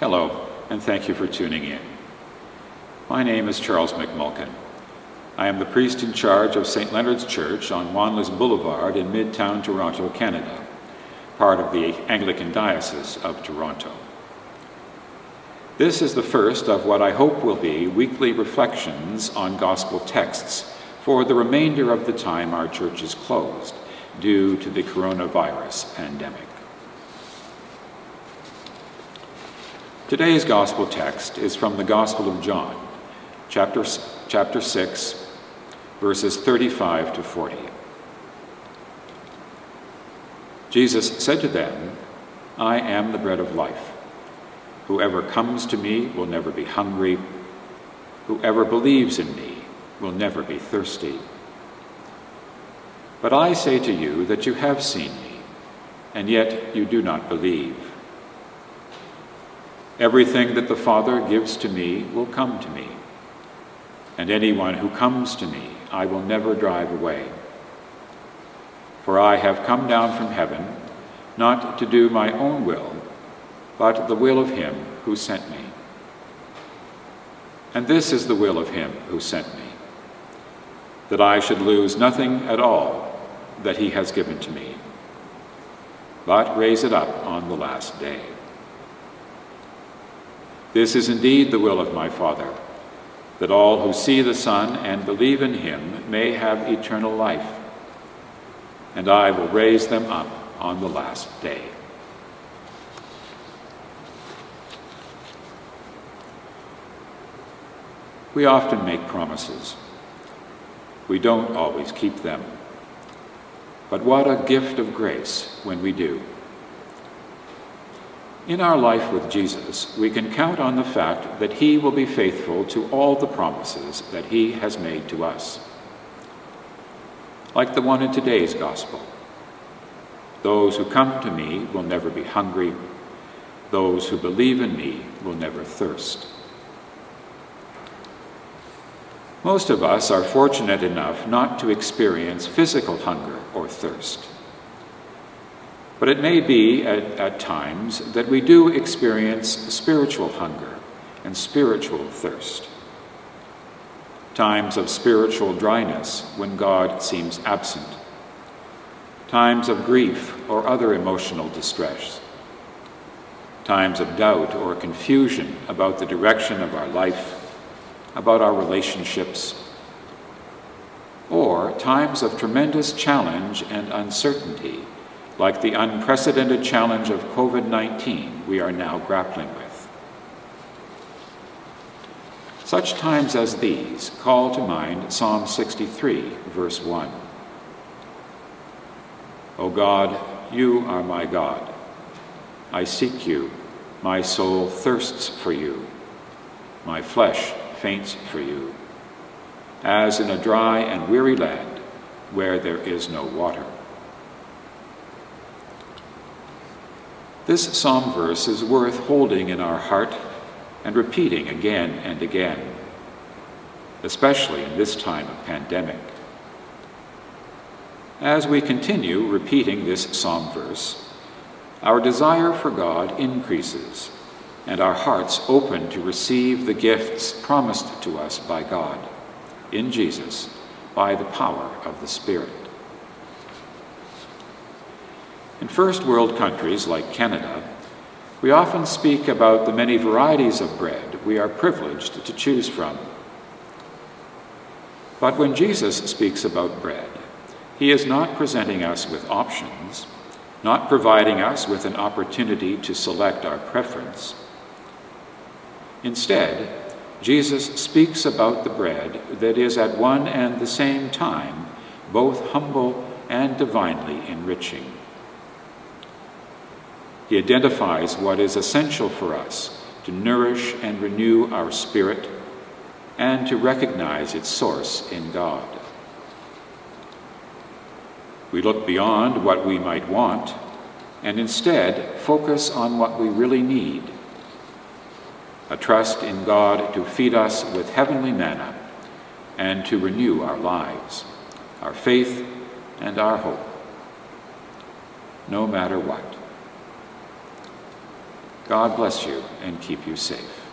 Hello, and thank you for tuning in. My name is Charles McMulkin. I am the priest in charge of St. Leonard's Church on Wanlis Boulevard in Midtown Toronto, Canada, part of the Anglican Diocese of Toronto. This is the first of what I hope will be weekly reflections on gospel texts for the remainder of the time our church is closed due to the coronavirus pandemic. Today's gospel text is from the Gospel of John, chapter 6, verses 35 to 40. Jesus said to them, "I am the bread of life. Whoever comes to me will never be hungry. Whoever believes in me will never be thirsty. But I say to you that you have seen me, and yet you do not believe. Everything that the Father gives to me will come to me, and anyone who comes to me I will never drive away. For I have come down from heaven, not to do my own will, but the will of him who sent me. And this is the will of him who sent me, that I should lose nothing at all that he has given to me, but raise it up on the last day. This is indeed the will of my Father, that all who see the Son and believe in him may have eternal life, and I will raise them up on the last day." We often make promises. We don't always keep them. But what a gift of grace when we do. In our life with Jesus, we can count on the fact that he will be faithful to all the promises that he has made to us. Like the one in today's gospel. Those who come to me will never be hungry. Those who believe in me will never thirst. Most of us are fortunate enough not to experience physical hunger or thirst. But it may be at times that we do experience spiritual hunger and spiritual thirst. Times of spiritual dryness when God seems absent. Times of grief or other emotional distress. Times of doubt or confusion about the direction of our life, about our relationships. Or times of tremendous challenge and uncertainty, like the unprecedented challenge of COVID-19 we are now grappling with. Such times as these call to mind Psalm 63, verse 1. "O God, you are my God. I seek you. My soul thirsts for you. My flesh faints for you, as in a dry and weary land where there is no water." This psalm verse is worth holding in our heart and repeating again and again, especially in this time of pandemic. As we continue repeating this psalm verse, our desire for God increases and our hearts open to receive the gifts promised to us by God in Jesus by the power of the Spirit. In first world countries like Canada, we often speak about the many varieties of bread we are privileged to choose from. But when Jesus speaks about bread, he is not presenting us with options, not providing us with an opportunity to select our preference. Instead, Jesus speaks about the bread that is at one and the same time both humble and divinely enriching. He identifies what is essential for us to nourish and renew our spirit and to recognize its source in God. We look beyond what we might want and instead focus on what we really need. A trust in God to feed us with heavenly manna and to renew our lives, our faith, and our hope, no matter what. God bless you and keep you safe.